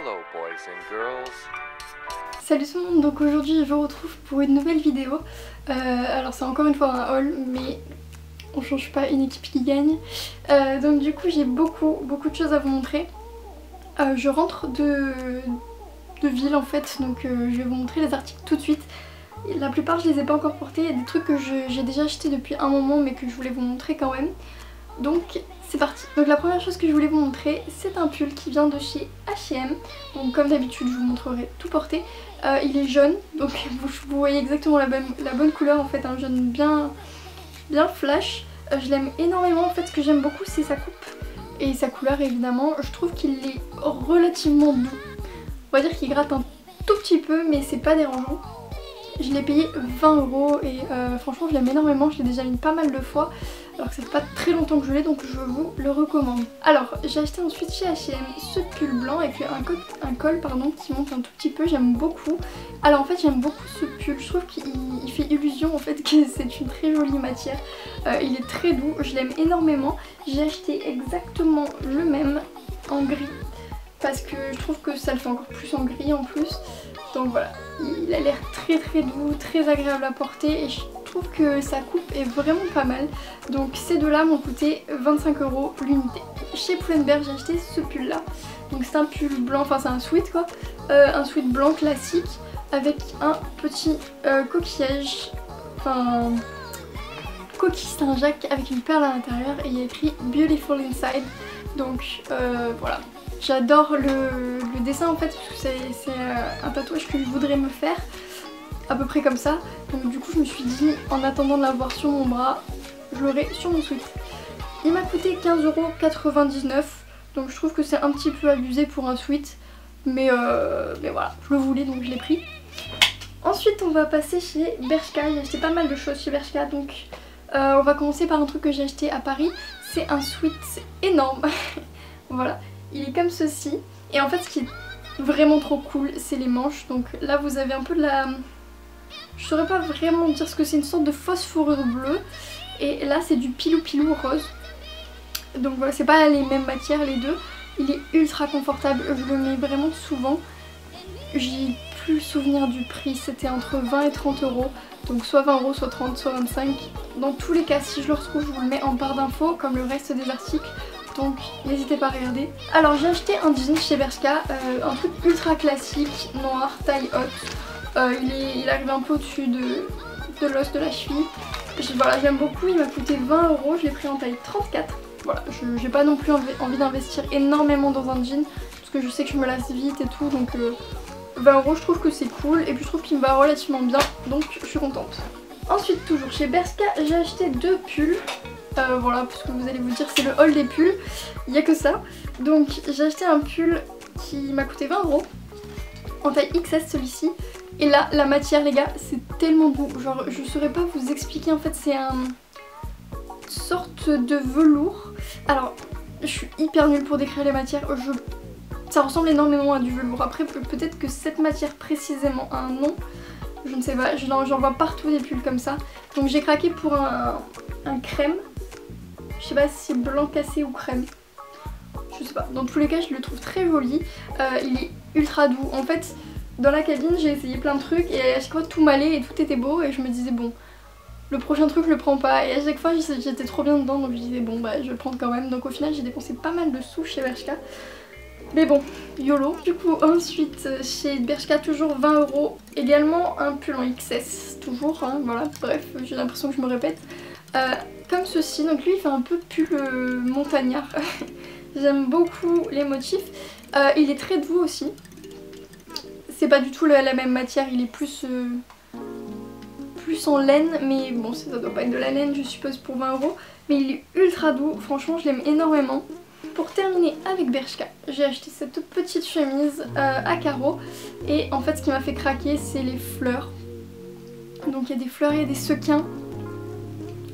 Hello boys and girls. Salut tout le monde, donc aujourd'hui je vous retrouve pour une nouvelle vidéo. Alors c'est encore une fois un haul, mais on change pas une équipe qui gagne. Donc du coup j'ai beaucoup de choses à vous montrer. Je rentre de ville en fait, donc je vais vous montrer les articles tout de suite. La plupart je les ai pas encore portés, il y a des trucs que j'ai déjà achetés depuis un moment mais que je voulais vous montrer quand même. Donc c'est parti. Donc la première chose que je voulais vous montrer, c'est un pull qui vient de chez H&M. Donc comme d'habitude je vous montrerai tout porté. Il est jaune, donc vous voyez exactement la bonne couleur en fait, un jaune bien flash. Je l'aime énormément, en fait ce que j'aime beaucoup c'est sa coupe et sa couleur évidemment. Je trouve qu'il est relativement doux. On va dire qu'il gratte un tout petit peu mais c'est pas dérangeant. Je l'ai payé 20 € et franchement je l'aime énormément, je l'ai déjà mis pas mal de fois. Alors que ça fait pas très longtemps que je l'ai, donc je vous le recommande. Alors j'ai acheté ensuite chez H&M ce pull blanc avec un col pardon, qui monte un tout petit peu, j'aime beaucoup. Alors en fait j'aime beaucoup ce pull, je trouve qu'il fait illusion en fait que c'est une très jolie matière. Il est très doux, je l'aime énormément. J'ai acheté exactement le même en gris parce que je trouve que ça le fait encore plus en gris en plus. Donc voilà, il a l'air très doux, très agréable à porter et je trouve que sa coupe est vraiment pas mal. Donc ces deux-là m'ont coûté 25 € l'unité. Chez Pull&Bear j'ai acheté ce pull là. Donc c'est un pull blanc, enfin c'est un sweat quoi. Un sweat blanc classique avec un petit coquillage, enfin coquille Saint-Jacques avec une perle à l'intérieur et il y a écrit Beautiful Inside. Donc voilà. J'adore le dessin en fait parce que c'est un tatouage que je voudrais me faire à peu près comme ça. Donc du coup je me suis dit en attendant de l'avoir sur mon bras, je l'aurai sur mon sweat. Il m'a coûté 15,99 €, donc je trouve que c'est un petit peu abusé pour un sweat. Mais voilà, je le voulais donc je l'ai pris. Ensuite on va passer chez Bershka, j'ai acheté pas mal de choses chez Bershka. Donc on va commencer par un truc que j'ai acheté à Paris. C'est un sweat énorme. Voilà. Il est comme ceci et en fait ce qui est vraiment trop cool c'est les manches. Donc là vous avez un peu de la... Je saurais pas vraiment dire ce que c'est, une sorte de fausse fourrure bleue. Et là c'est du pilou rose. Donc voilà, c'est pas les mêmes matières les deux. Il est ultra confortable, je le mets vraiment souvent. J'ai plus le souvenir du prix, c'était entre 20 et 30 €. Donc soit 20 €, soit 30, soit 25. Dans tous les cas si je le retrouve je vous le mets en barre d'infos comme le reste des articles. Donc n'hésitez pas à regarder. Alors j'ai acheté un jean chez Bershka, un truc ultra classique, noir, taille haute. Il arrive un peu au-dessus de l'os de la cheville. Voilà, j'aime beaucoup, il m'a coûté 20 €, je l'ai pris en taille 34. Voilà, j'ai pas non plus envie d'investir énormément dans un jean, parce que je sais que je me lasse vite et tout, donc 20 € je trouve que c'est cool, et puis je trouve qu'il me va relativement bien, donc je suis contente. Ensuite toujours chez Bershka, j'ai acheté deux pulls. Voilà, parce que vous allez vous dire c'est le haul des pulls, il n'y a que ça. Donc j'ai acheté un pull qui m'a coûté 20 € en taille XS celui-ci. Et là la matière les gars c'est tellement doux, genre je saurais pas vous expliquer en fait, c'est une sorte de velours. Alors je suis hyper nulle pour décrire les matières, ça ressemble énormément à du velours. Après peut-être que cette matière précisément a un nom, je ne sais pas, j'en vois partout des pulls comme ça. Donc j'ai craqué pour un crème. Je sais pas si c'est blanc cassé ou crème. Je sais pas. Dans tous les cas, je le trouve très joli. Il est ultra doux. En fait, dans la cabine, j'ai essayé plein de trucs et à chaque fois tout m'allait et tout était beau et je me disais bon, le prochain truc je le prends pas. Et à chaque fois j'étais trop bien dedans donc je disais bon bah je vais le prendre quand même. Donc au final j'ai dépensé pas mal de sous chez Bershka. Mais bon, YOLO. Du coup ensuite chez Bershka toujours 20 €. Également un pull en XS. Toujours, hein, voilà. Bref, j'ai l'impression que je me répète. Comme ceci, donc lui il fait un peu pull montagnard. J'aime beaucoup les motifs. Il est très doux aussi. C'est pas du tout la même matière, il est plus en laine, mais bon ça doit pas être de la laine je suppose pour 20 €. Mais il est ultra doux, franchement je l'aime énormément. Pour terminer avec Bershka, j'ai acheté cette petite chemise à carreaux. Et en fait ce qui m'a fait craquer c'est les fleurs. Donc il y a des fleurs, il y a des sequins.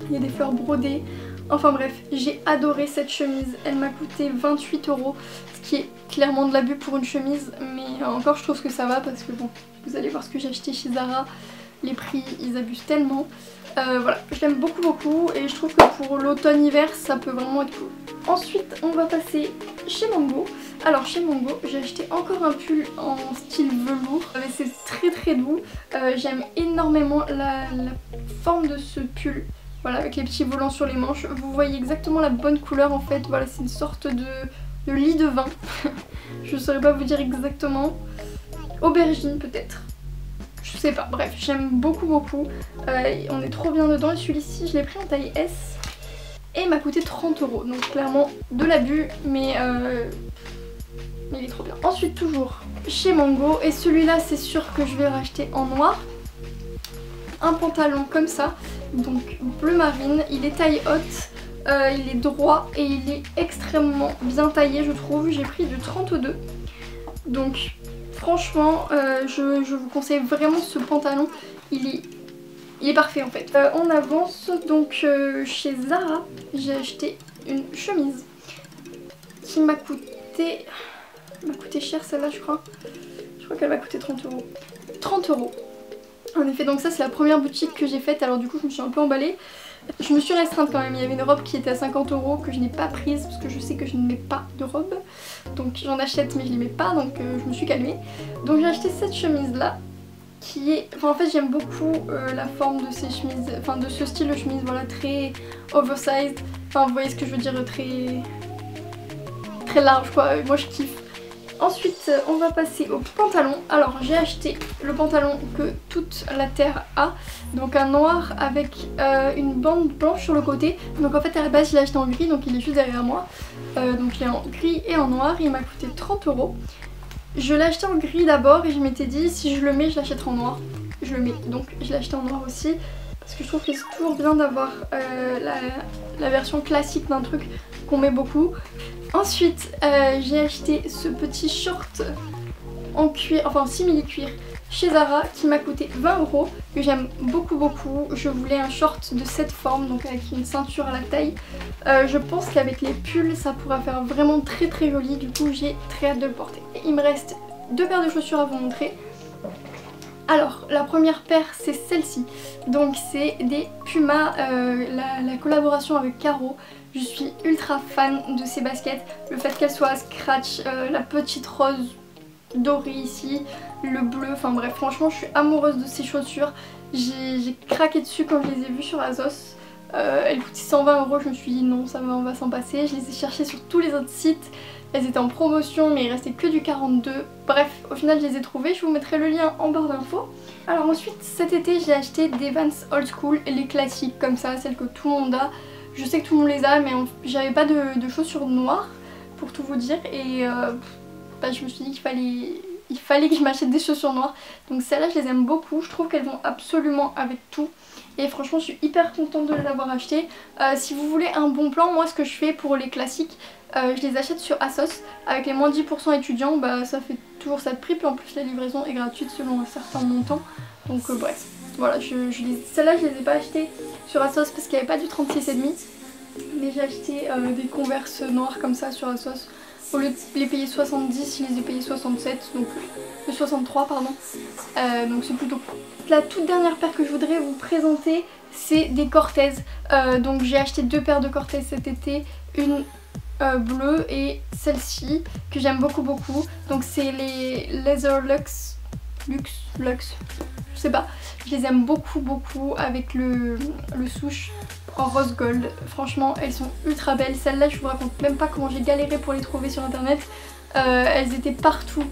Il y a des fleurs brodées. Enfin bref, j'ai adoré cette chemise. Elle m'a coûté 28 €. Ce qui est clairement de l'abus pour une chemise. Mais encore je trouve que ça va parce que bon, vous allez voir ce que j'ai acheté chez Zara. Les prix, ils abusent tellement. Voilà, je l'aime beaucoup et je trouve que pour l'automne-hiver ça peut vraiment être cool. Ensuite on va passer chez Mango. Alors chez Mango, j'ai acheté encore un pull en style velours, mais c'est très doux. J'aime énormément la forme de ce pull, voilà, avec les petits volants sur les manches. Vous voyez exactement la bonne couleur en fait, voilà, c'est une sorte de lit de vin. Je saurais pas vous dire exactement, aubergine peut-être. Je sais pas, bref, j'aime beaucoup. On est trop bien dedans et celui-ci je l'ai pris en taille S et il m'a coûté 30 €. Donc clairement de l'abus, mais il est trop bien. Ensuite toujours chez Mango, et celui-là c'est sûr que je vais racheter en noir. Un pantalon comme ça, donc bleu marine, il est taille haute, il est droit et il est extrêmement bien taillé je trouve. J'ai pris du 32. Donc franchement je vous conseille vraiment ce pantalon, il est parfait en fait. On avance donc chez Zara, j'ai acheté une chemise qui m'a coûté cher celle-là je crois. Je crois qu'elle m'a coûté 30 €. 30 €. En effet, donc ça c'est la première boutique que j'ai faite, alors du coup je me suis un peu emballée. Je me suis restreinte quand même, il y avait une robe qui était à 50 € que je n'ai pas prise parce que je sais que je ne mets pas de robe. Donc j'en achète mais je les mets pas, donc je me suis calmée. Donc j'ai acheté cette chemise là qui est... Enfin en fait j'aime beaucoup la forme de ces chemises, enfin de ce style de chemise, voilà, très oversized. Enfin vous voyez ce que je veux dire, très large quoi, moi je kiffe. Ensuite on va passer au pantalon. Alors j'ai acheté le pantalon que toute la terre a, donc un noir avec une bande blanche sur le côté. Donc en fait à la base je l'ai acheté en gris, donc il est juste derrière moi. Donc il est en gris et en noir, il m'a coûté 30 €. Je l'ai acheté en gris d'abord et je m'étais dit si je le mets je l'achèterai en noir. Je le mets, donc je l'ai acheté en noir aussi parce que je trouve que c'est toujours bien d'avoir la version classique d'un truc qu'on met beaucoup. Ensuite j'ai acheté ce petit short en cuir, enfin simili-cuir chez Zara qui m'a coûté 20 € que j'aime beaucoup. Je voulais un short de cette forme, donc avec une ceinture à la taille. Je pense qu'avec les pulls ça pourra faire vraiment très joli, du coup j'ai très hâte de le porter. Et il me reste 2 paires de chaussures à vous montrer. Alors la première paire c'est celle-ci, donc c'est des Puma, la collaboration avec Caro. Je suis ultra fan de ces baskets, le fait qu'elles soient à scratch, la petite rose dorée ici, le bleu, enfin bref franchement je suis amoureuse de ces chaussures. J'ai craqué dessus quand je les ai vues sur Azos. Elles coûtaient 120 €, je me suis dit non ça va, on va s'en passer. Je les ai cherchées sur tous les autres sites, elles étaient en promotion mais il restait que du 42. Bref, au final je les ai trouvées, je vous mettrai le lien en barre d'infos. Alors ensuite cet été j'ai acheté des Vans Old School, les classiques comme ça, celles que tout le monde a. Je sais que tout le monde les a mais j'avais pas de chaussures noires pour tout vous dire, et je me suis dit qu'il fallait que je m'achète des chaussures noires. Donc celles-là je les aime beaucoup, je trouve qu'elles vont absolument avec tout. Et franchement je suis hyper contente de les avoir achetées. Si vous voulez un bon plan, moi ce que je fais pour les classiques, je les achète sur Asos. Avec les moins 10% étudiants, ça fait toujours ça de prix. Puis en plus la livraison est gratuite selon un certain montant. Donc bref, voilà, celles-là je les ai pas achetées sur Asos parce qu'il n'y avait pas du 36,5. Mais j'ai acheté des Converse noirs comme ça sur Asos. Au lieu de les payer 70, je les ai payés 67, donc 63 pardon. Donc c'est plutôt cool. La toute dernière paire que je voudrais vous présenter, c'est des Cortez. Donc j'ai acheté 2 paires de Cortez cet été, une bleue et celle-ci que j'aime beaucoup. Donc c'est les Leather Luxe, je sais pas. Je les aime beaucoup avec le souche en rose gold. Franchement elles sont ultra belles. Celles-là je vous raconte même pas comment j'ai galéré pour les trouver sur internet. Elles étaient partout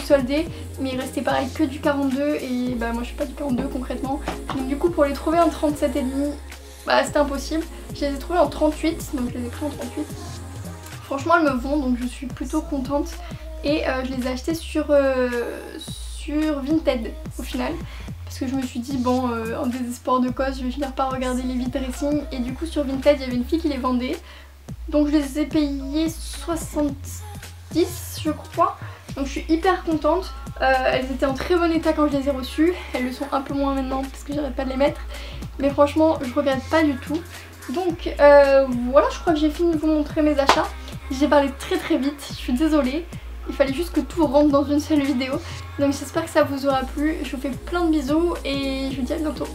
soldées, mais il restait pareil que du 42 et moi je suis pas du 42 concrètement. Donc du coup pour les trouver en 37,5 c'était impossible. Je les ai trouvées en 38, donc je les ai pris en 38. Franchement elles me vont, donc je suis plutôt contente. Et je les ai achetées sur Vinted au final. Parce que je me suis dit bon en désespoir de cause je vais finir par regarder les vides dressing, et du coup sur Vinted il y avait une fille qui les vendait. Donc je les ai payées 70 je crois. Donc je suis hyper contente. Elles étaient en très bon état quand je les ai reçues. Elles le sont un peu moins maintenant parce que j'arrête pas de les mettre. Mais franchement je regrette pas du tout. Donc voilà, je crois que j'ai fini de vous montrer mes achats. J'ai parlé très vite, je suis désolée. Il fallait juste que tout rentre dans une seule vidéo. Donc j'espère que ça vous aura plu. Je vous fais plein de bisous et je vous dis à bientôt.